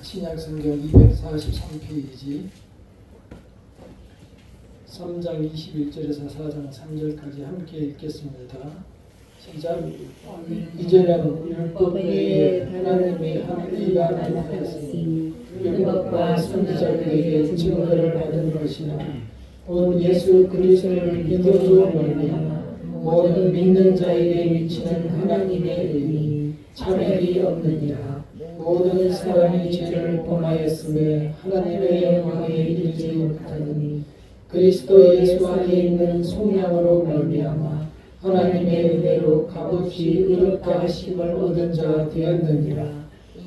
신약성경 243페이지 3장 21절에서 4장 3절까지 함께 읽겠습니다. 시작. 이제는 율법 외에 하나님의 한 의가 나타났으니 율법과 선지자들에게 증거를 받은 것이나 곧 예수 그리스도를 믿음으로 말미암아 모든 믿는 자에게 미치는 하나님의 의니 차별이 없느니라. 모든 사람이 죄를 범하였음에 하나님의 영광에 이르지 못하느니 그리스도 예수 안에 있는 속량으로 말미암아 하나님의 은혜로 값없이 의롭다 하심을 얻은 자가 되었느니라.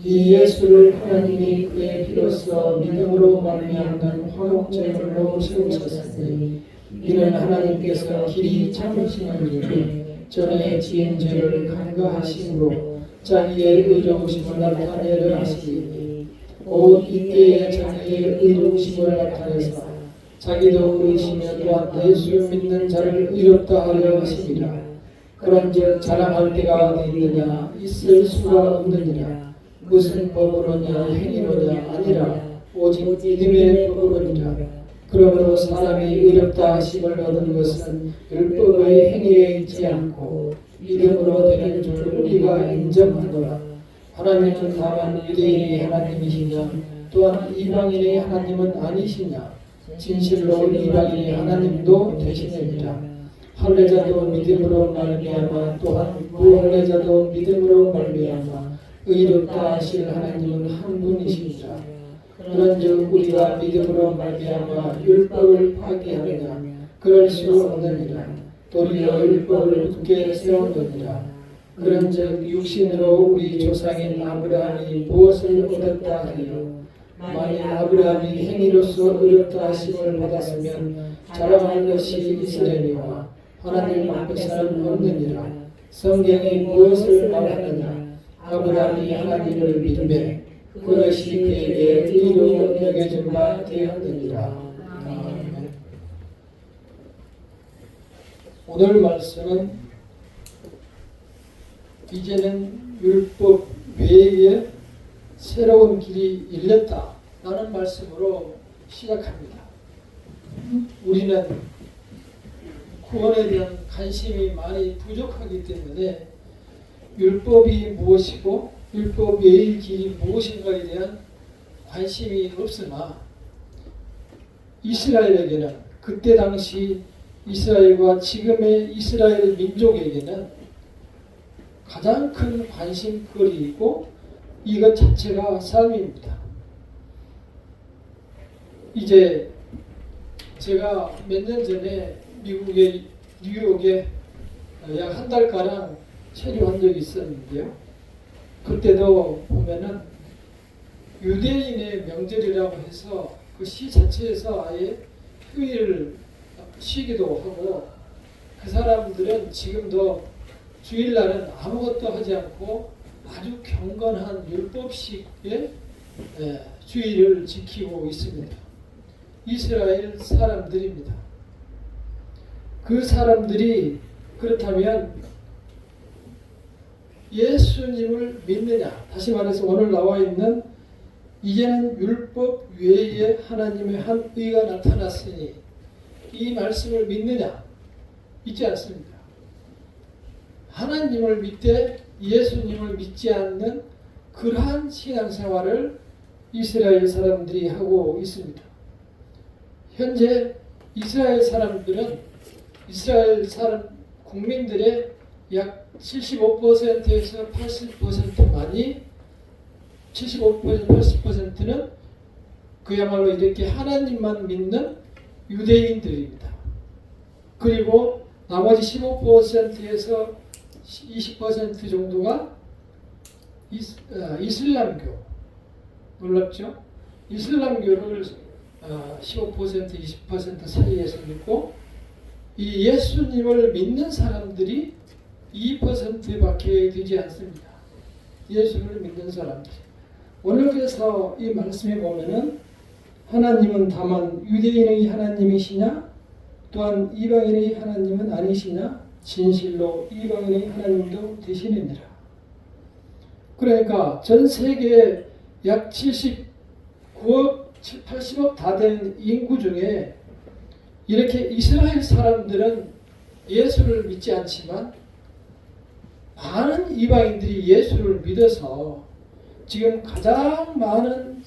이 예수를 하나님이 그의 피로써 믿음으로 말미암는 화목제물로 세우셨으니 이는 하나님께서 길이 참으시는 일에 전에 지은 죄를 간과하심으로 자기의 의로우심을 나타내려 하시니 곧 이때에 자기의 의로우심을 나타내사 자기도 의심에 또한 예수 믿는 자를 의롭다 하려 하시니라. 그런즉 자랑할 때가 어디 있느냐? 있을 수가 없느니라. 무슨 법으로냐? 행위로냐? 아니라 오직 믿음의 법으로니라. 그러므로 사람이 의롭다 하심을 얻은 것은 율법의 행위에 있지 않고 믿음으로 되는 줄 우리가 인정하노라. 하나님은 다만 유대인의 하나님이시냐? 또한 이방인의 하나님은 아니시냐? 진실로 이방인의 하나님도 되시느니라. 할례자도 믿음으로 말미암아 또한 무할례자도 믿음으로 말미암아 의롭다 하실 하나님은 한 분이시니라. 그런즉 우리가 믿음으로 말미암아 율법을 파기하느냐? 그럴 수 없느니라. 도리어 율법을 굳게 세우느니라. 그런즉 육신으로 우리 조상인 아브라함이 무엇을 얻었다 하리요? 만일 아브라함이 행위로서 의롭다 하심을 받았으면 자랑할 것이 있으려니와 하나님 앞에서는 없느니라. 성경이 무엇을 말하느냐? 아브라함이 하나님을 믿음에 그것이 그에게 의로 여겨진 바 되었느니라. 오늘 말씀은 이제는 율법 외에 새로운 길이 열렸다 라는 말씀으로 시작합니다. 우리는 구원에 대한 관심이 많이 부족하기 때문에 율법이 무엇이고 율법 외의 길이 무엇인가에 대한 관심이 없으나 이스라엘에게는 그때 당시 이스라엘과 지금의 이스라엘 민족에게는 가장 큰 관심거리이고 이것 자체가 삶입니다. 이제 제가 몇 년 전에 미국의 뉴욕에 약 한 달가량 체류한 적이 있었는데요. 그때도 보면은 유대인의 명절이라고 해서 그 시 자체에서 아예 휴일을 쉬기도 하고 그 사람들은 지금도 주일날은 아무것도 하지 않고 아주 경건한 율법식의 주의를 지키고 있습니다. 이스라엘 사람들입니다. 그 사람들이 그렇다면 예수님을 믿느냐? 다시 말해서 오늘 나와 있는 이제는 율법 외에 하나님의 한 의가 나타났으니 이 말씀을 믿느냐? 믿지 않습니다. 하나님을 믿되 예수님을 믿지 않는 그러한 신앙생활을 이스라엘 사람들이 하고 있습니다. 현재 이스라엘 사람들은 이스라엘 사람 국민들의 약 75%에서 80%만이 75%, 80%는 그야말로 이렇게 하나님만 믿는 유대인들입니다. 그리고 나머지 15%에서 20% 정도가 이슬람교. 놀랍죠? 이슬람교를 15%, 20% 사이에서 믿고 이 예수님을 믿는 사람들이 2%밖에 되지 않습니다. 예수를 믿는 사람들. 오늘 그래서 이 말씀에 보면은 하나님은 다만 유대인의 하나님이시냐? 또한 이방인의 하나님은 아니시냐? 진실로 이방인의 하나님도 되시느니라. 그러니까 전 세계 약 79억, 80억 다 되는 인구 중에 이렇게 이스라엘 사람들은 예수를 믿지 않지만 많은 이방인들이 예수를 믿어서 지금 가장 많은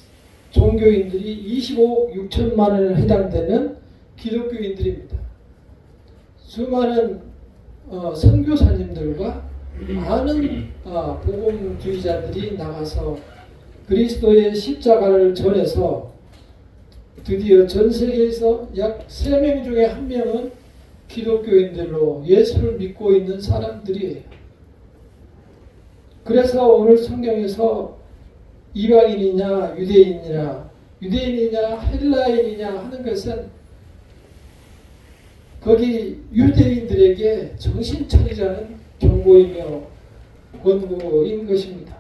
종교인들이 25억 6천만 원에 해당되는 기독교인들입니다. 수많은 선교사님들과 많은 복음주의자들이 나가서 그리스도의 십자가를 전해서 드디어 전 세계에서 약 3명 중에 1명은 기독교인들로 예수를 믿고 있는 사람들이에요. 그래서 오늘 성경에서 이방인이냐 유대인이냐 헬라인이냐 하는 것은 거기 유대인들에게 정신 차리자는 경고이며 권고인 것입니다.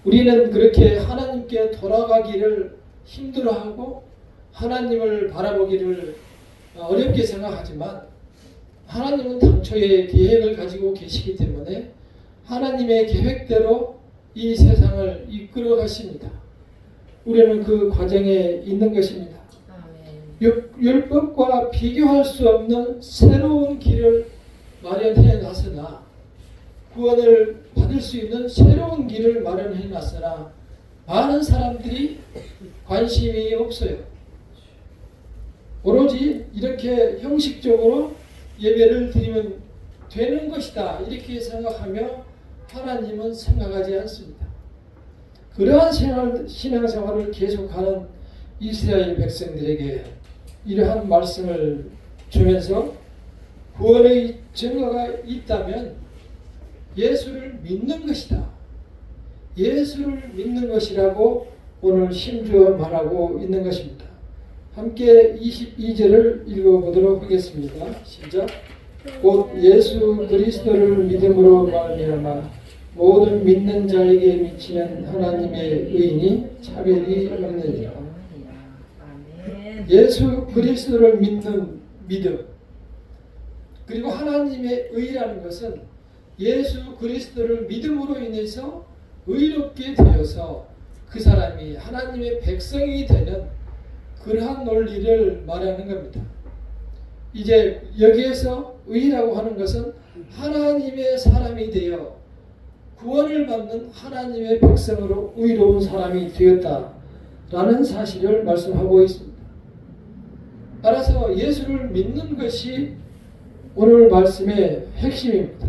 우리는 그렇게 하나님께 돌아가기를 힘들어하고 하나님을 바라보기를 어렵게 생각하지만 하나님은 당초에 계획을 가지고 계시기 때문에 하나님의 계획대로 이 세상을 이끌어 가십니다. 우리는 그 과정에 있는 것입니다. 율법과 비교할 수 없는 새로운 길을 마련해 놨으나 구원을 받을 수 있는 새로운 길을 마련해 놨으나 많은 사람들이 관심이 없어요. 오로지 이렇게 형식적으로 예배를 드리면 되는 것이다 이렇게 생각하며 하나님은 생각하지 않습니다. 그러한 신앙생활을 계속하는 이스라엘 백성들에게 이러한 말씀을 주면서 구원의 증거가 있다면 예수를 믿는 것이다. 예수를 믿는 것이라고 오늘 심주어 말하고 있는 것입니다. 함께 22절을 읽어보도록 하겠습니다. 시작. 곧 예수 그리스도를 믿음으로 말미암아 모든 믿는 자에게 미치는 하나님의 의인이 차별이 없느니라. 예수 그리스도를 믿는 믿음 그리고 하나님의 의라는 것은 예수 그리스도를 믿음으로 인해서 의롭게 되어서 그 사람이 하나님의 백성이 되는 그러한 논리를 말하는 겁니다. 이제 여기에서 의라고 하는 것은 하나님의 사람이 되어 구원을 받는 하나님의 백성으로 의로운 사람이 되었다라는 사실을 말씀하고 있습니다. 따라서 예수를 믿는 것이 오늘 말씀의 핵심입니다.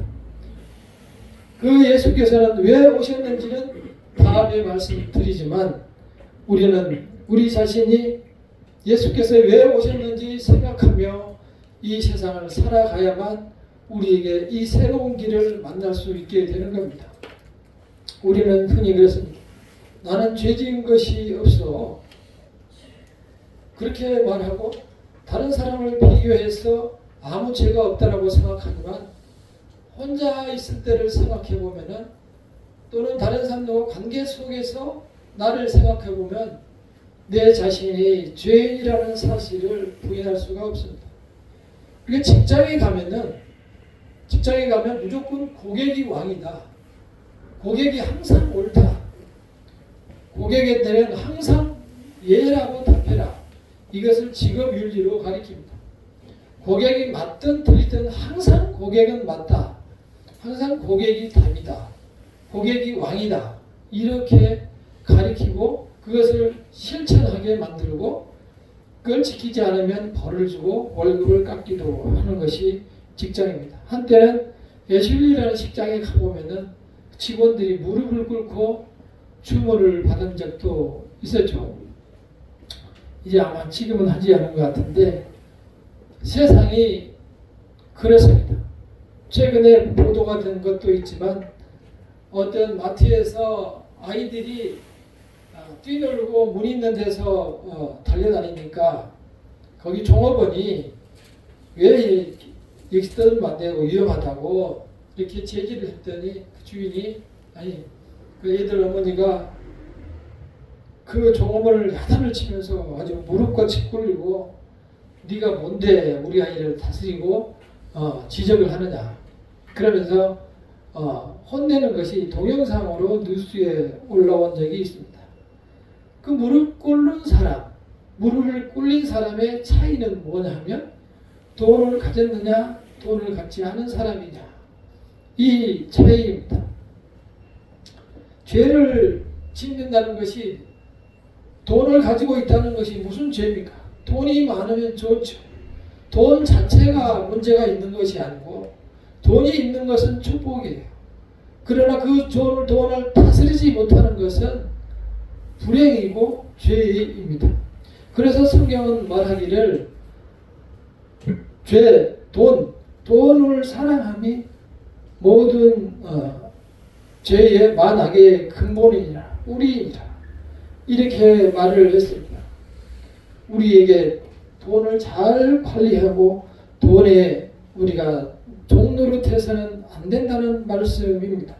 그 예수께서는 왜 오셨는지는 다음에 말씀드리지만 우리는 우리 자신이 예수께서 왜 오셨는지 생각하며 이 세상을 살아가야만 우리에게 이 새로운 길을 만날 수 있게 되는 겁니다. 우리는 흔히 그렇습니다. 나는 죄 지은 것이 없어. 그렇게 말하고 다른 사람을 비교해서 아무 죄가 없다라고 생각하지만 혼자 있을 때를 생각해 보면은 또는 다른 사람들과 관계 속에서 나를 생각해 보면 내 자신이 죄인이라는 사실을 부인할 수가 없습니다. 그게 직장에 가면 무조건 고객이 왕이다. 고객이 항상 옳다. 고객에 대한 항상 예라고 답해라. 이것을 직업윤리로 가리킵니다. 고객이 맞든 틀리든 항상 고객은 맞다. 항상 고객이 답이다. 고객이 왕이다. 이렇게 가리키고 그것을 실천하게 만들고 그걸 지키지 않으면 벌을 주고 월급을 깎기도 하는 것이 직장입니다. 한때는 애슐리라는 직장에 가보면은 직원들이 무릎을 꿇고 주문을 받은 적도 있었죠. 이제 아마 지금은 하지 않은 것 같은데 세상이 그렇습니다. 최근에 보도가 된 것도 있지만 어떤 마트에서 아이들이 뛰놀고 문 있는 데서 달려다니니까 거기 종업원이 왜 여기서 떠들면 안 되고 위험하다고 이렇게 제지를 했더니 그 주인이 아니 그 애들 어머니가 그 종업원을 야단을 치면서 아주 무릎같이 꿇리고 네가 뭔데 우리 아이를 다스리고 지적을 하느냐 그러면서 혼내는 것이 동영상으로 뉴스에 올라온 적이 있습니다. 그 무릎 꿇는 사람, 무릎을 꿇린 사람의 차이는 뭐냐면 돈을 가졌느냐, 돈을 갖지 않은 사람이냐, 이 차이입니다. 죄를 짓는다는 것이 돈을 가지고 있다는 것이 무슨 죄입니까? 돈이 많으면 좋죠. 돈 자체가 문제가 있는 것이 아니고 돈이 있는 것은 축복이에요. 그러나 그 돈을 다스리지 못하는 것은 불행이고 죄입니다. 그래서 성경은 말하기를 돈을 사랑함이 모든 죄의 만악의 근본이니라, 뿌리이니라, 이렇게 말을 했습니다. 우리에게 돈을 잘 관리하고 돈에 우리가 종노릇해서는 안 된다는 말씀입니다.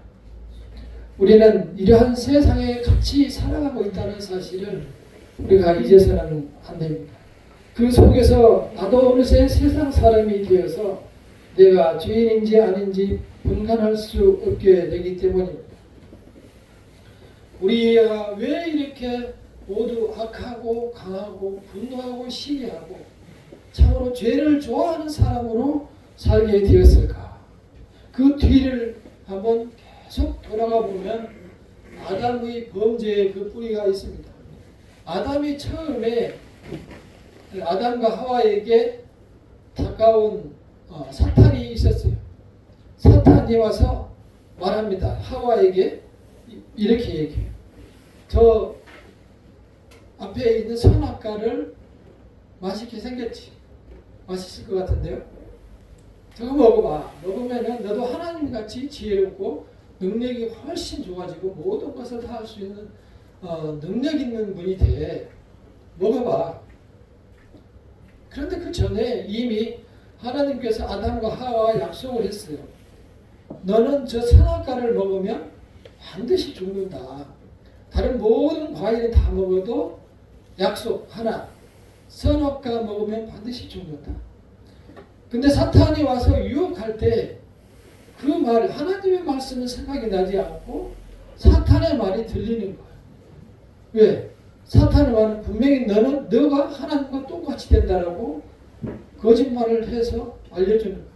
우리는 이러한 세상에 같이 살아가고 있다는 사실을 우리가 잊어서는 안 됩니다. 그 속에서 나도 어느새 세상 사람이 되어서 내가 죄인인지 아닌지 분간할 수 없게 되기 때문입니다. 우리가 왜 이렇게 모두 악하고 강하고 분노하고 시기하고 참으로 죄를 좋아하는 사람으로 살게 되었을까? 그 뒤를 한번 계속 돌아가 보면 아담의 범죄의 그 뿌리가 있습니다. 아담이 처음에 아담과 하와에게 다가온 사탄이 있었어요. 사탄이 와서 말합니다. 하와에게 이렇게 얘기해요. 저 앞에 있는 선악과를 맛있게 생겼지. 맛있을 것 같은데요. 저거 먹어봐. 먹으면은 너도 하나님같이 지혜롭고 능력이 훨씬 좋아지고 모든 것을 다 할 수 있는 능력 있는 분이 돼. 먹어봐. 그런데 그 전에 이미 하나님께서 아담과 하와와 약속을 했어요. 너는 저 선악과를 먹으면 반드시 죽는다. 다른 모든 과일은 다 먹어도 약속 하나. 선악과 먹으면 반드시 죽는다. 근데 사탄이 와서 유혹할 때 그 말, 하나님의 말씀은 생각이 나지 않고 사탄의 말이 들리는 거예요. 왜? 사탄의 말은 분명히 너가 하나님과 똑같이 된다라고 거짓말을 해서 알려주는 거예요.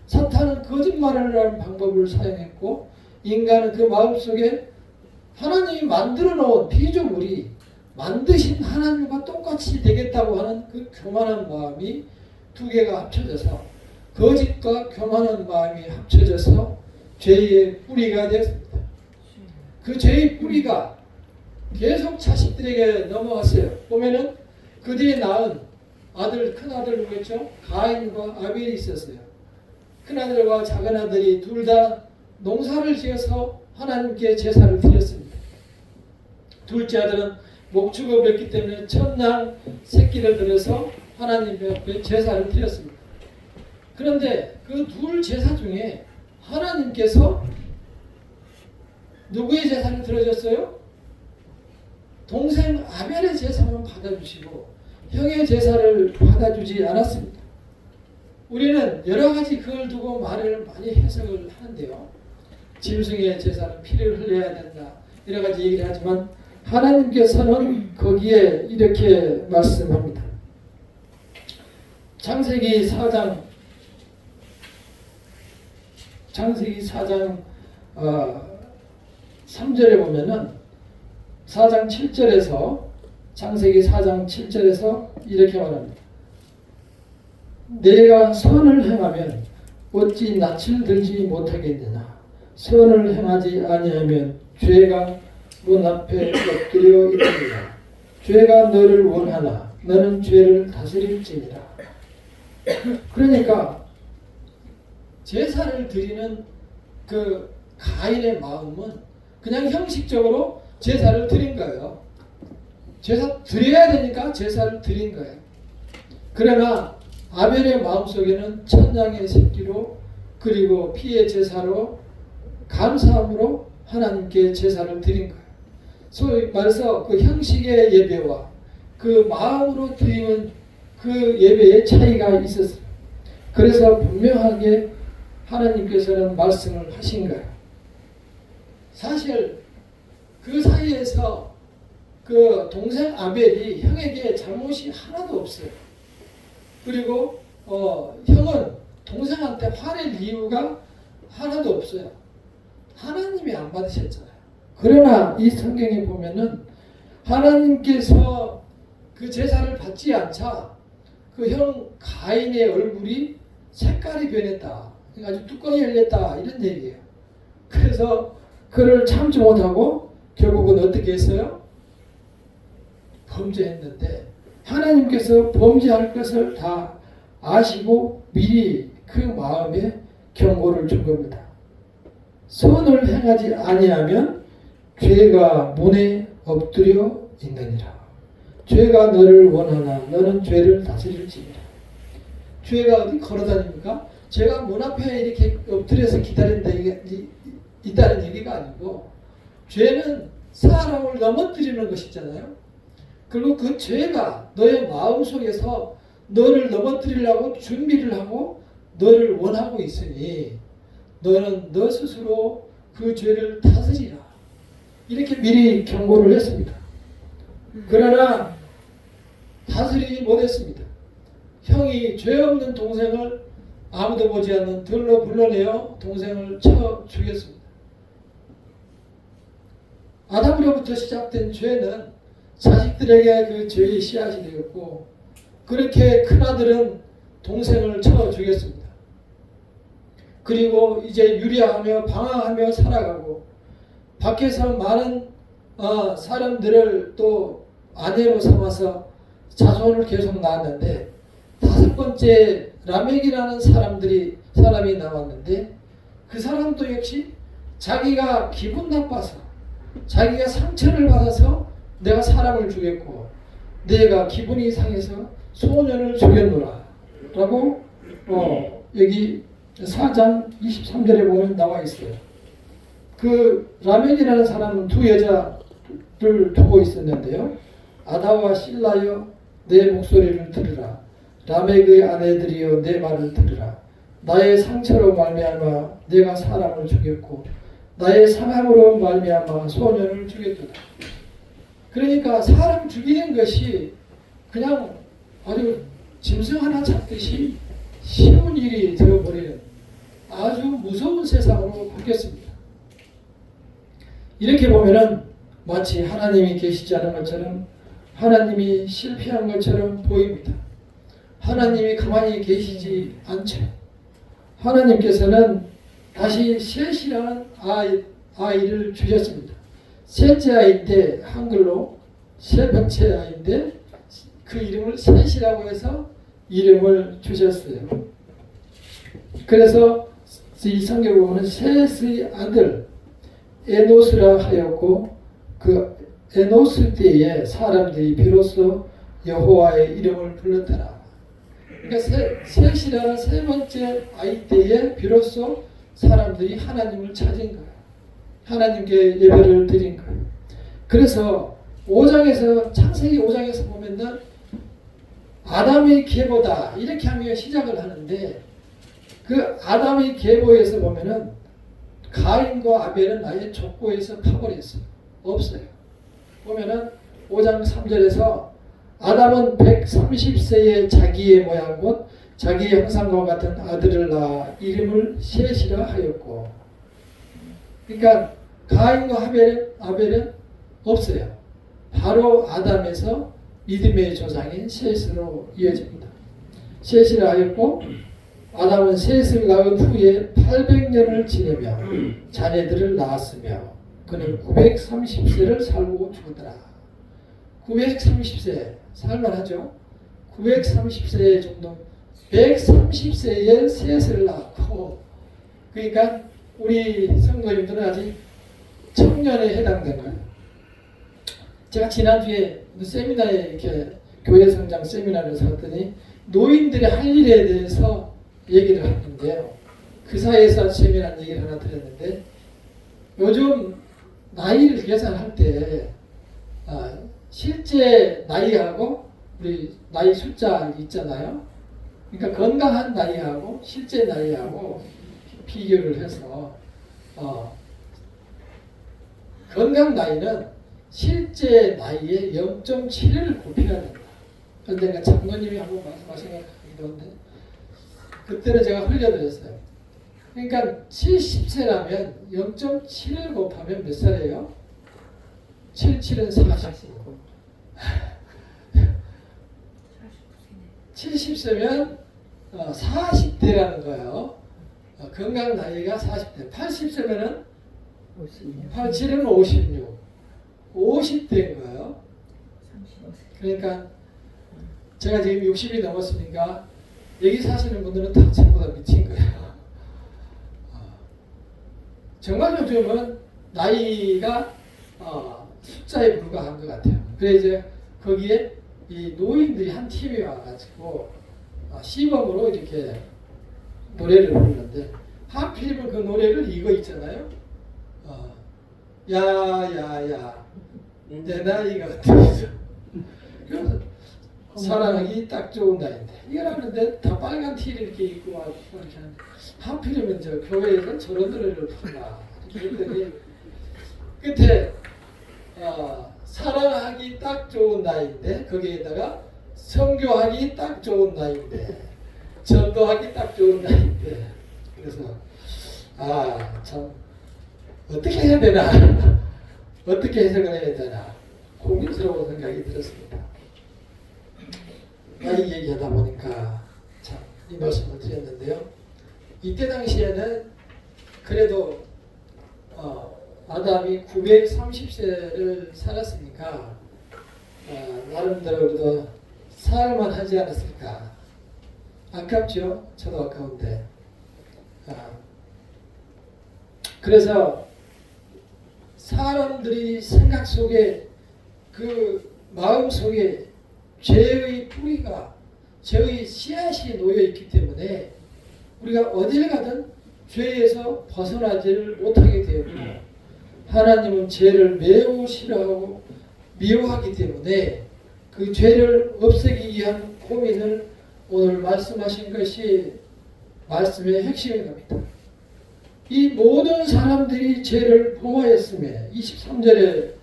사탄은 거짓말을 하는 방법을 사용했고 인간은 그 마음속에 하나님이 만들어 놓은 피조물이 만드신 하나님과 똑같이 되겠다고 하는 그 교만한 마음이 두 개가 합쳐져서 거짓과 교만한 마음이 합쳐져서 죄의 뿌리가 되었습니다. 그 죄의 뿌리가 계속 자식들에게 넘어갔어요. 보면은 그 뒤에 낳은 아들, 큰 아들 누구였죠? 가인과 아벨이 있었어요. 큰 아들과 작은 아들이 둘 다 농사를 지어서 하나님께 제사를 드렸습니다. 둘째 아들은 목축업을 했기 때문에 첫날 새끼를 들여서 하나님 앞에 제사를 드렸습니다. 그런데 그 둘 제사 중에 하나님께서 누구의 제사를 들어줬어요? 동생 아벨의 제사만 받아주시고 형의 제사를 받아주지 않았습니다. 우리는 여러 가지 그걸 두고 말을 많이 해석을 하는데요. 짐승의 제사는 피를 흘려야 된다. 여러 가지 얘기를 하지만 하나님께서는 거기에 이렇게 말씀합니다. 창세기 4장 3절에 보면은 4장 7절에서 창세기 4장 7절에서 이렇게 말합니다. 내가 선을 행하면 어찌 낯을 들지 못하겠느냐. 선을 행하지 아니하면 죄가 문 앞에 엎드려 있느니라. 죄가 너를 원하나 너는 죄를 다스릴지니라. 그러니까 제사를 드리는 그 가인의 마음은 그냥 형식적으로 제사를 드린 거예요. 제사 드려야 되니까 제사를 드린 거예요. 그러나 아벨의 마음속에는 천양의 새끼로 그리고 피의 제사로 감사함으로 하나님께 제사를 드린 거예요. 소위 말해서 그 형식의 예배와 그 마음으로 드리는 그 예배의 차이가 있었어요. 그래서 분명하게 하나님께서는 말씀을 하신 거예요. 사실 그 사이에서 그 동생 아벨이 형에게 잘못이 하나도 없어요. 그리고 형은 동생한테 화낼 이유가 하나도 없어요. 하나님이 안 받으셨잖아요. 그러나 이 성경에 보면은 하나님께서 그 제사를 받지 않자 그 형 가인의 얼굴이 색깔이 변했다. 아주 뚜껑이 열렸다. 이런 얘기예요. 그래서 그를 참지 못하고 결국은 어떻게 했어요? 범죄했는데 하나님께서 범죄할 것을 다 아시고 미리 그 마음에 경고를 준 겁니다. 선을 행하지 아니하면 죄가 문에 엎드려 있느니라. 죄가 너를 원하나 너는 죄를 다스릴지니라. 죄가 어디 걸어다닙니까? 죄가 문 앞에 이렇게 엎드려서 기다린다 있다는 얘기가 아니고 죄는 사람을 넘어뜨리는 것이잖아요. 그리고 그 죄가 너의 마음속에서 너를 넘어뜨리려고 준비를 하고 너를 원하고 있으니 너는 너 스스로 그 죄를 다스리라. 이렇게 미리 경고를 했습니다. 그러나 다스리지 못했습니다. 형이 죄 없는 동생을 아무도 보지 않는 들로 불러내어 동생을 쳐 죽였습니다. 아담으로부터 시작된 죄는 자식들에게 그 죄의 씨앗이 되었고 그렇게 큰아들은 동생을 쳐 죽였습니다. 그리고 이제 유리하며 방황하며 살아가고 밖에서 많은 사람들을 또 아내로 삼아서 자손을 계속 낳았는데 다섯 번째 라멕이라는 사람이 나왔는데 그 사람도 역시 자기가 기분 나빠서 자기가 상처를 받아서 내가 사람을 죽였고 내가 기분이 상해서 소년을 죽였노라 라고 여기 4장 23절에 보면 나와 있어요. 그 라멕이라는 사람은 두 여자를 두고 있었는데요. 아다와 실라여 내 목소리를 들으라. 라멕의 아내들이여 내 말을 들으라. 나의 상처로 말미암아 내가 사람을 죽였고 나의 상함으로 말미암아 소년을 죽였도다. 그러니까 사람 죽이는 것이 그냥 아주 짐승 하나 잡듯이 쉬운 일이 되어버리는 아주 무서운 세상으로 바뀌었습니다. 이렇게 보면은 마치 하나님이 계시지 않은 것처럼 하나님이 실패한 것처럼 보입니다. 하나님이 가만히 계시지 않죠. 하나님께서는 다시 셋이라는 아이를 주셨습니다. 셋째 아이인데 한글로 세 번째 아이인데 그 이름을 셋이라고 해서 이름을 주셨어요. 그래서 이 성경에 보면 셋의 아들 에노스라 하였고 그 에노스 때에 사람들이 비로소 여호와의 이름을 불렀더라. 그러니까 셋이라는 세 번째 아이 때에 비로소 사람들이 하나님을 찾은 거예요. 하나님께 예배를 드린 거예요. 그래서 5장에서 창세기 5장에서 보면은 아담의 계보다 이렇게 하며 시작을 하는데 그 아담의 계보에서 보면은 가인과 아벨은 아예 족보에서 파버렸어요. 없어요. 보면은 5장 3절에서 아담은 130세에 자기의 모양 곧 자기의 형상과 같은 아들을 낳아 이름을 셋이라 하였고, 그러니까 가인과 아벨은 없어요. 바로 아담에서 믿음의 조상인 셋으로 이어집니다. 셋이라 하였고 아담은 셋을 낳은 후에 800년을 지내며 자녀들을 낳았으며 그는 930세를 살고 죽었더라. 930세 살만하죠. 930세 정도 130세에 셋을 낳고, 그러니까 우리 성도님들은 아직 청년에 해당된 거예요. 제가 지난주에 세미나에 이렇게 교회 성장 세미나를 했더니 노인들의 할 일에 대해서 얘기를 했는데요. 그 사이에서 재미난 얘기를 하나 드렸는데 요즘 나이를 계산할 때 실제 나이하고 우리 나이 숫자 있잖아요. 그러니까 건강한 나이하고 실제 나이하고 비교를 해서 건강 나이는 실제 나이의 0.7을 곱해야 된다. 그런데 장로님이 한번 말씀하신 것 같기도 한데 그때는 제가 흘려드렸어요. 그러니까 70세라면 0.7을 곱하면 몇 살이에요? 77은 49. 70세면 40대라는 거예요. 건강 나이가 40대. 80세면은 87은 56. 50대인 거예요. 그러니까 제가 지금 60이 넘었으니까 여기 사시는 분들은 다 저보다 미친 거예요. 정말 요즘은 나이가 숫자에 불과한 것 같아요. 그래서 이제 거기에 이 노인들이 한 팀이 와가지고 시범으로 이렇게 노래를 부르는데 하필이면 그 노래를 이거 있잖아요. 야야야 내 나이가 어떻게 그래서 사랑하기 딱 좋은 나이인데 이걸 하는데 다 빨간 티를 이렇게 입고 막 이렇게 하는데 하필이면 저 교회에서 저런 노래를 부르나 그랬더니 끝에 사랑하기 딱 좋은 나이인데 거기에다가 선교하기 딱 좋은 나이인데 전도하기 딱 좋은 나이인데 그래서 참 어떻게 해야 되나 어떻게 해석을 해야 되나 고민스러운 생각이 들었습니다. 나이 얘기하다 보니까 참 이 말씀을 드렸는데요. 이때 당시에는 그래도 아담이 930세를 살았으니까 나름대로 그래도 살만 하지 않았을까. 아깝죠? 저도 아까운데. 그래서 사람들이 생각 속에 그 마음 속에 죄의 뿌리가 죄의 씨앗이 놓여 있기 때문에 우리가 어딜 가든 죄에서 벗어나지를 못하게 되었고 하나님은 죄를 매우 싫어하고 미워하기 때문에 그 죄를 없애기 위한 고민을 오늘 말씀하신 것이 말씀의 핵심인 겁니다. 이 모든 사람들이 죄를 범하였음에 23절에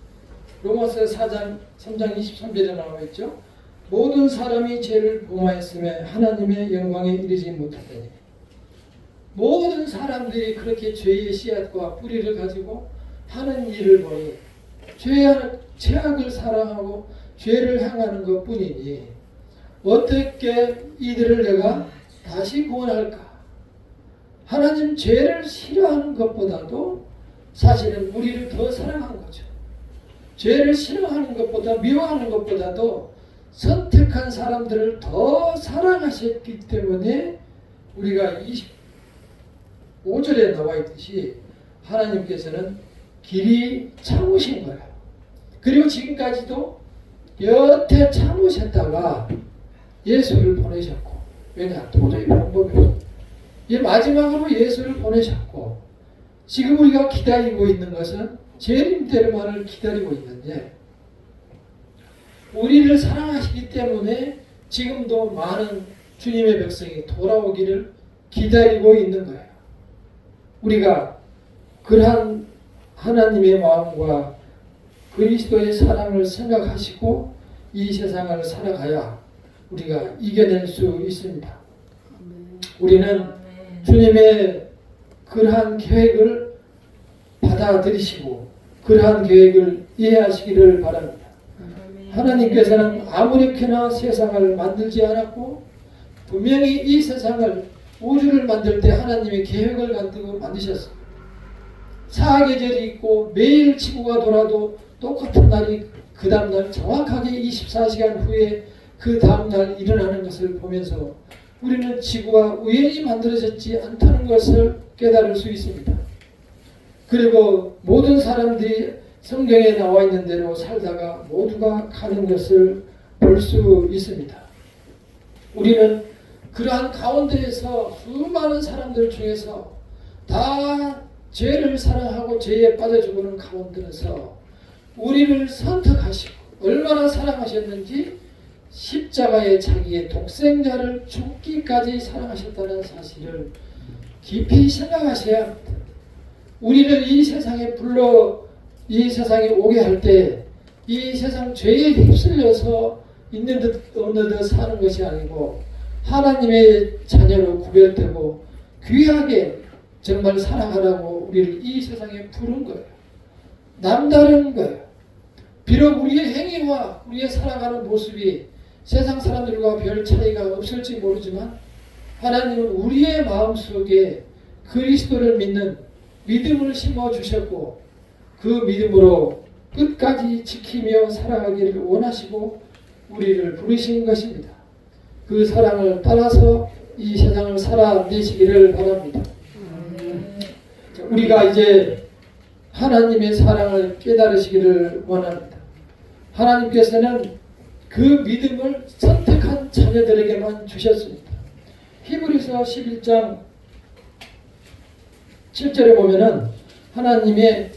로마서 4장 3장 23절에 나와 있죠. 모든 사람이 죄를 범하였음에 하나님의 영광에 이르지 못하더니 모든 사람들이 그렇게 죄의 씨앗과 뿌리를 가지고 하는 일을 보니 죄악을 사랑하고 죄를 향하는 것뿐이니 어떻게 이들을 내가 다시 구원할까? 하나님 죄를 싫어하는 것보다도 사실은 우리를 더 사랑한 거죠. 죄를 싫어하는 것보다 미워하는 것보다도 선택한 사람들을 더 사랑하셨기 때문에 우리가 25절에 나와 있듯이 하나님께서는 길이 참으신 거예요. 그리고 지금까지도 여태 참으셨다가 예수를 보내셨고 왜냐? 도저히 방법이 없어요. 마지막으로 예수를 보내셨고 지금 우리가 기다리고 있는 것은 재림때만을 기다리고 있는데 우리를 사랑하시기 때문에 지금도 많은 주님의 백성이 돌아오기를 기다리고 있는 거예요. 우리가 그러한 하나님의 마음과 그리스도의 사랑을 생각하시고 이 세상을 살아가야 우리가 이겨낼 수 있습니다. 우리는 주님의 그러한 계획을 받아들이시고 그러한 계획을 이해하시기를 바랍니다. 하나님께서는 아무렇게나 세상을 만들지 않았고 분명히 이 세상을 우주를 만들 때 하나님의 계획을 가지고 만드셨습니다. 사계절이 있고 매일 지구가 돌아도 똑같은 날이 그 다음날 정확하게 24시간 후에 그 다음날 일어나는 것을 보면서 우리는 지구가 우연히 만들어졌지 않다는 것을 깨달을 수 있습니다. 그리고 모든 사람들이 성경에 나와 있는 대로 살다가 모두가 가는 것을 볼 수 있습니다. 우리는 그러한 가운데에서 수많은 사람들 중에서 다 죄를 사랑하고 죄에 빠져 죽는 가운데서 우리를 선택하시고 얼마나 사랑하셨는지 십자가에 자기의 독생자를 죽기까지 사랑하셨다는 사실을 깊이 생각하셔야 합니다. 우리를 이 세상에 불러 이 세상에 오게 할 때 이 세상 죄에 휩쓸려서 있는 듯 없는 듯 사는 것이 아니고 하나님의 자녀로 구별되고 귀하게 정말 살아가라고 우리를 이 세상에 부른 거예요. 남다른 거예요. 비록 우리의 행위와 우리의 살아가는 모습이 세상 사람들과 별 차이가 없을지 모르지만 하나님은 우리의 마음속에 그리스도를 믿는 믿음을 심어주셨고 그 믿음으로 끝까지 지키며 살아가기를 원하시고 우리를 부르신 것입니다. 그 사랑을 따라서 이 세상을 살아내시기를 바랍니다. 우리가 이제 하나님의 사랑을 깨달으시기를 원합니다. 하나님께서는 그 믿음을 선택한 자녀들에게만 주셨습니다. 히브리서 11장 7절에 보면은 하나님의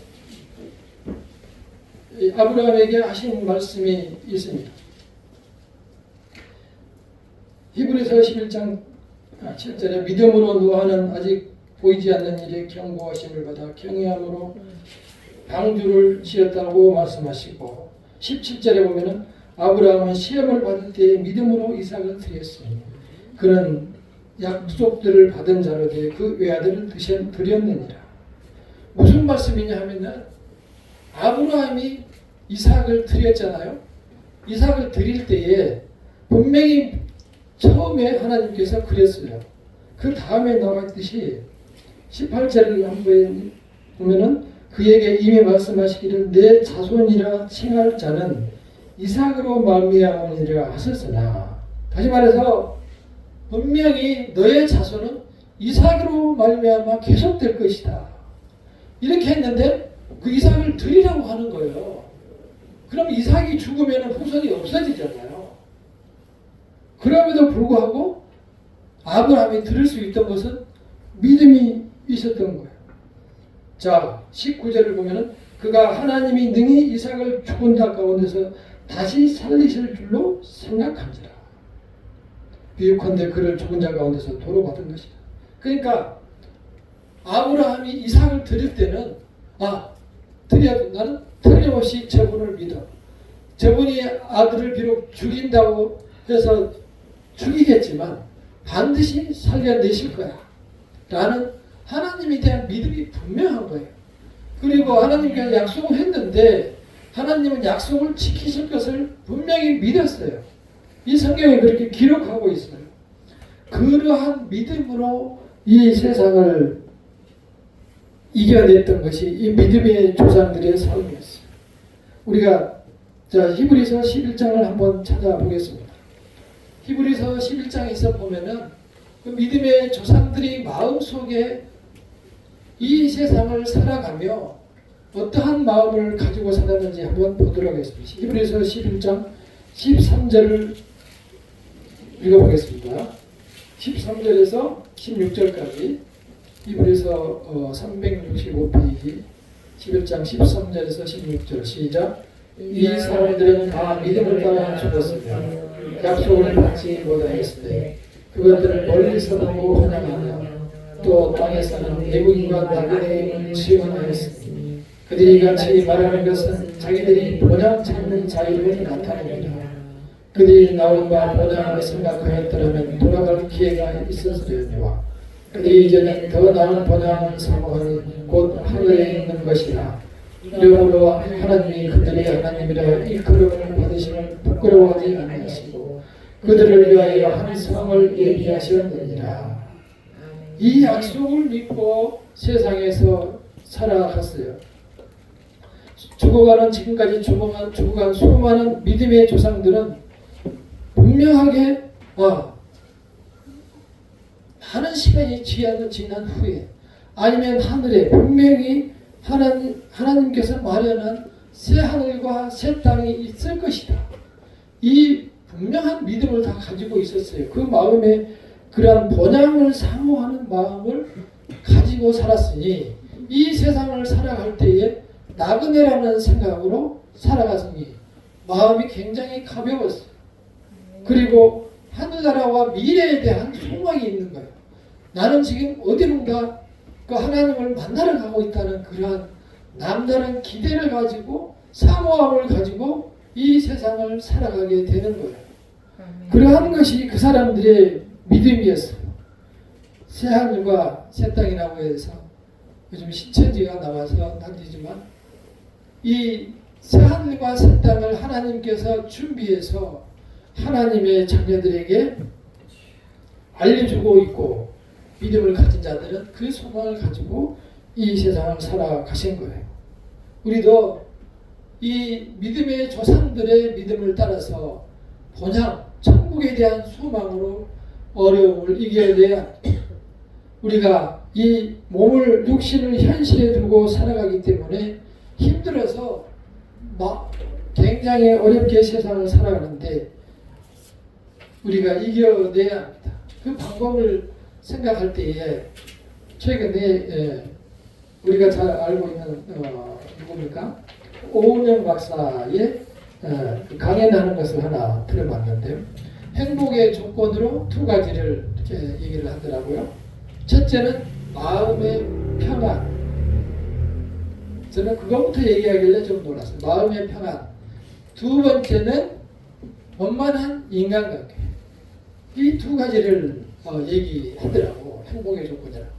아브라함에게 하신 말씀이 있습니다. 히브리서 11장 7절에 믿음으로 노아는 아직 보이지 않는 일에 경고하심을 받아 경외함으로 방주를 지었다고 말씀하시고 17절에 보면은 아브라함은 시험을 받을 때에 믿음으로 이삭을 드렸으니 그는 약속들을 받은 자로 되어 그 외아들을 드렸느니라. 무슨 말씀이냐 하면은 아브라함이 이삭을 드렸잖아요. 이삭을 드릴 때에 분명히 처음에 하나님께서 그랬어요. 그 다음에 나와 있듯이 18절을 한번 보면은 그에게 이미 말씀하시기를 내 자손이라 칭할 자는 이삭으로 말미암으리라 하셨으나 다시 말해서 분명히 너의 자손은 이삭으로 말미암아 계속될 것이다. 이렇게 했는데 그 이삭을 드리라고 하는 거예요. 그럼 이삭이 죽으면 후손이 없어지잖아요. 그럼에도 불구하고 아브라함이 들을 수 있던 것은 믿음이 있었던 거예요. 자, 19절을 보면은 그가 하나님이 능히 이삭을 죽은 자 가운데서 다시 살리실 줄로 생각한지라. 비유컨대 그를 죽은 자 가운데서 도로 받은 것이다. 그러니까 아브라함이 이삭을 드릴 때는 드려도 나는 틀림없이 저분을 믿어. 저분이 아들을 비록 죽인다고 해서 죽이겠지만 반드시 살려내실 거야. 라는 하나님에 대한 믿음이 분명한 거예요. 그리고 하나님께서 약속을 했는데 하나님은 약속을 지키실 것을 분명히 믿었어요. 이 성경에 그렇게 기록하고 있어요. 그러한 믿음으로 이 세상을 이겨냈던 것이 이 믿음의 조상들의 삶이었어요. 우리가 히브리서 11장을 한번 찾아보겠습니다. 히브리서 11장에서 보면은 그 믿음의 조상들이 마음속에 이 세상을 살아가며 어떠한 마음을 가지고 살았는지 한번 보도록 하겠습니다. 히브리서 11장 13절을 읽어보겠습니다. 13절에서 16절까지 히브리서 365페이지 11장 13절에서 16절 시작. 이 사람들은 다 믿음을 따라 죽었으며 약속을 받지 못하였으되 그것들을 멀리서 보고 환영하며 또 땅에서는 외국인과 나그네임을 증언하였으니 그들이 같이 말하는 것은 자기들이 본향 찾는 자유를 나타냅니다. 그들이 나온 바 본향을 생각하였더라면 돌아갈 기회가 있었으려니와 그들이 이제는 더 나은 본향을 사모하니 곧 하늘에 있는 것이라. 이러므로 하나님이 그들의 하나님이라 일컬음을 받으심을 부끄러워하지 아니하시고 그들을 위하여 한 성을 예비하셨느니라. 이 약속을 믿고 세상에서 살아갔어요. 죽어가는 지금까지 죽어간 수많은 믿음의 조상들은 분명하게 많은 시간이 지난 후에 아니면 하늘에 분명히 하나님께서 마련한 새 하늘과 새 땅이 있을 것이다. 이 분명한 믿음을 다 가지고 있었어요. 그 마음에 그러한 본향을 사모하는 마음을 가지고 살았으니 이 세상을 살아갈 때에 나그네라는 생각으로 살아갔으니 마음이 굉장히 가벼웠어요. 그리고 하늘나라와 미래에 대한 소망이 있는 거예요. 나는 지금 어디론가 그 하나님을 만나러 가고 있다는 그러한 남다른 기대를 가지고 사모함을 가지고 이 세상을 살아가게 되는 거예요. 그러한 것이 그 사람들의 믿음이었어요. 새하늘과 새 땅이라고 해서 요즘 신천지가 나와서 난리지만 이 새하늘과 새 땅을 하나님께서 준비해서 하나님의 자녀들에게 알려주고 있고 믿음을 가진 자들은 그 소망을 가지고 이 세상을 살아가신 거예요. 우리도 이 믿음의 조상들의 믿음을 따라서 본향 천국에 대한 소망으로 어려움을 이겨야 돼야 우리가 이 몸을 육신을 현실에 두고 살아가기 때문에 힘들어서 막 굉장히 어렵게 세상을 살아가는데 우리가 이겨내야 합니다. 그 방법을 생각할 때에 최근에 우리가 잘 알고 있는 누굽니까? 오은영 박사의 강연하는 것을 하나 들어봤는데요. 행복의 조건으로 두 가지를 이렇게 얘기를 하더라고요. 첫째는 마음의 평안. 저는 그것부터 얘기하길래 좀 놀랐어요. 마음의 평안. 두 번째는 원만한 인간관계. 이 두 가지를 얘기하더라고. 행복의 조건이라고.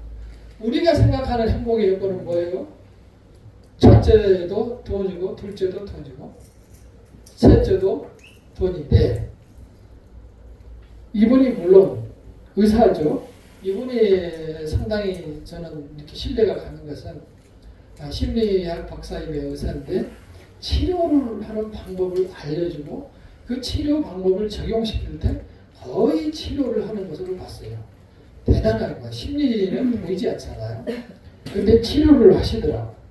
우리가 생각하는 행복의 조건은 뭐예요? 첫째도 돈이고 둘째도 돈이고 셋째도 돈인데 이분이 물론 의사죠. 이분이 상당히 저는 이렇게 신뢰가 가는 것은 심리학 박사이며 의사인데 치료를 하는 방법을 알려주고 그 치료 방법을 적용시킬 때 거의 치료를 하는 것으로 봤어요. 대단한 거야. 심리는 보이지 않잖아요. 근데 치료를 하시더라고요.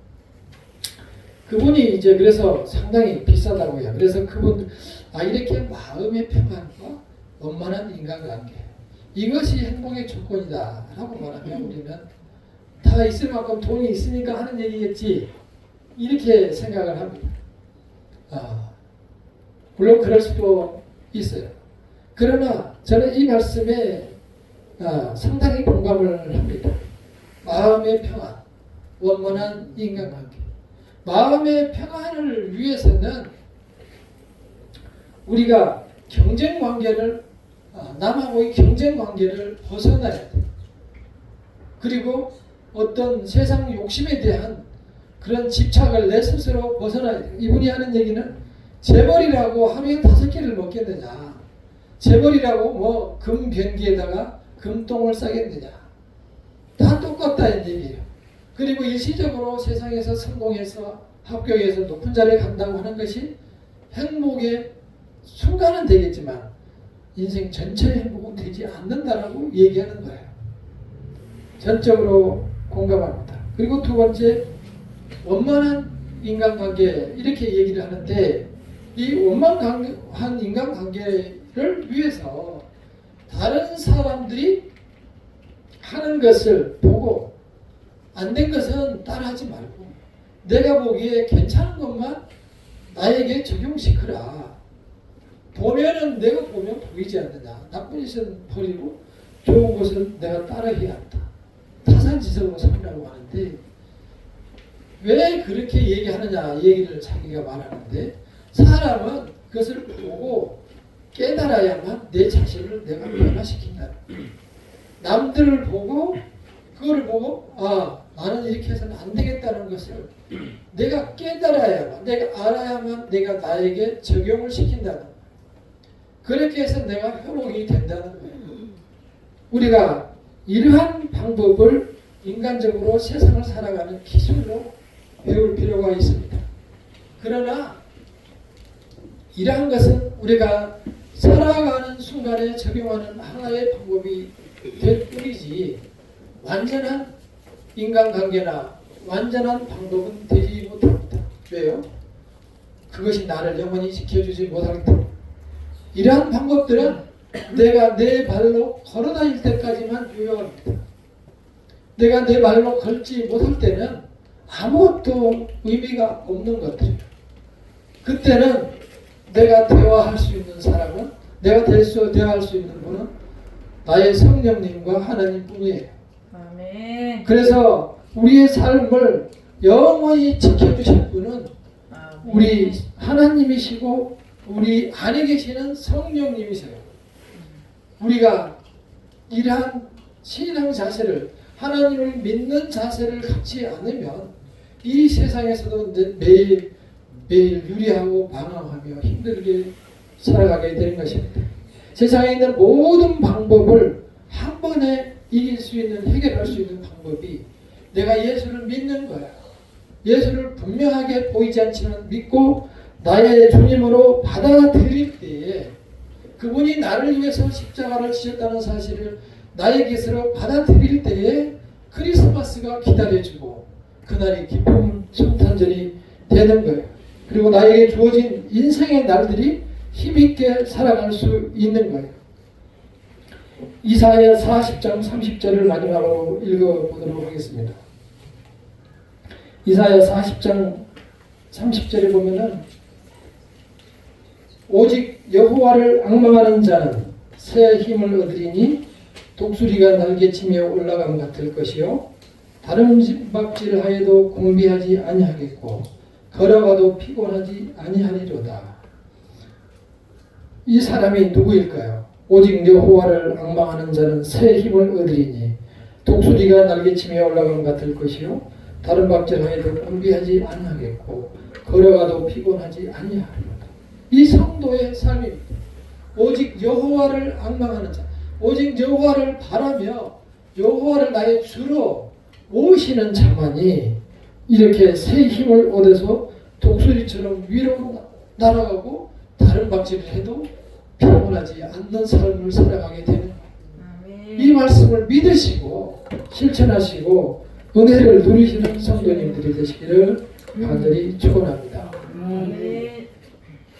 그분이 이제 그래서 상당히 비싸다고 해요. 그래서 그분 이렇게 마음의 평안과 원만한 인간관계 이것이 행복의 조건이다 라고 말하면 우리는 다 있을 만큼 돈이 있으니까 하는 얘기겠지 이렇게 생각을 합니다. 물론 그럴 수도 있어요. 그러나 저는 이 말씀에 상당히 공감을 합니다. 마음의 평안, 원만한 인간관계. 마음의 평안을 위해서는 우리가 경쟁관계를 남하고의 경쟁관계를 벗어나야 돼요. 그리고 어떤 세상 욕심에 대한 그런 집착을 내 스스로 벗어나야 돼요. 이분이 하는 얘기는 재벌이라고 하루에 5끼를 먹겠느냐, 재벌이라고 뭐 금변기에다가 금똥을 싸겠느냐, 다 똑같다는 얘기예요. 그리고 일시적으로 세상에서 성공해서 합격해서 높은 자리에 간다고 하는 것이 행복의 순간은 되겠지만 인생 전체의 행복은 되지 않는다라고 얘기하는 거예요. 전적으로 공감합니다. 그리고 두 번째, 원만한 인간관계 이렇게 얘기를 하는데 이 원만한 인간관계를 위해서 다른 사람들이 하는 것을 보고 안 된 것은 따라하지 말고 내가 보기에 괜찮은 것만 나에게 적용시켜라. 보면은 내가 보면 보이지 않느냐. 나쁜 짓은 버리고 좋은 것은 내가 따라해야 한다. 타산지석으로 살라고 하는데 왜 그렇게 얘기하느냐 얘기를 자기가 말하는데 사람은 그것을 보고 깨달아야만 내 자신을 내가 변화시킨다. 남들을 보고 그거를 보고 나는 이렇게 해서는 안 되겠다는 것을 내가 깨달아야만 내가 알아야만 내가 나에게 적용을 시킨다는 거예요. 그렇게 해서 내가 회복이 된다는 거예요. 우리가 이러한 방법을 인간적으로 세상을 살아가는 기술로 배울 필요가 있습니다. 그러나 이러한 것은 우리가 살아가는 순간에 적용하는 하나의 방법이 될 뿐이지 완전한 인간관계나 완전한 방법은 되지 못합니다. 왜요? 그것이 나를 영원히 지켜주지 못하기 때문에 이러한 방법들은 내가 내 발로 걸어다닐 때까지만 유효합니다. 내가 내 발로 걸지 못할 때는 아무것도 의미가 없는 것들이에요. 그때는 내가 대화할 수 있는 사람은 내가 대화할 수 있는 분은 나의 성령님과 하나님 뿐이에요. 아멘. 그래서 우리의 삶을 영원히 지켜주실 분은 우리 하나님이시고 우리 안에 계시는 성령님이세요. 우리가 이러한 신앙 자세를, 하나님을 믿는 자세를 갖지 않으면 이 세상에서도 매일 유리하고 방황하며 힘들게 살아가게 되는 것입니다. 세상에 있는 모든 방법을 한 번에 이길 수 있는, 해결할 수 있는 방법이 내가 예수를 믿는 거야. 예수를 분명하게 보이지 않지만 믿고 나의 주님으로 받아들일 때에, 그분이 나를 위해서 십자가를 지셨다는 사실을 나의 것으로 받아들일 때에 크리스마스가 기다려지고 그날이 기쁨 성탄절이 되는 거예요. 그리고 나에게 주어진 인생의 날들이 힘있게 살아갈 수 있는 거예요. 이사야 40장 30절을 마지막으로 읽어보도록 하겠습니다. 이사야 40장 30절에 보면은 오직 여호와를 앙망하는 자는 새 힘을 얻으리니 독수리가 날개치며 올라감 같을 것이요 다름박질을 하여도 공비하지 아니하겠고 걸어가도 피곤하지 아니하리로다. 이 사람이 누구일까요? 오직 여호와를 앙망하는 자는 새 힘을 얻으리니 독수리가 날개치며 올라감 같을 것이요 다름박질을 하여도 공비하지 아니하겠고 걸어가도 피곤하지 아니하리로다. 이 성도의 삶입니다. 오직 여호와를 앙망하는 자, 오직 여호와를 바라며 여호와를 나의 주로 모시는 자만이 이렇게 새 힘을 얻어서 독수리처럼 위로 날아가고 다른 박질을 해도 피곤하지 않는 삶을 살아가게 되는 거예요. 이 말씀을 믿으시고 실천하시고 은혜를 누리시는 성도님들이 되시기를 간절히 축원합니다.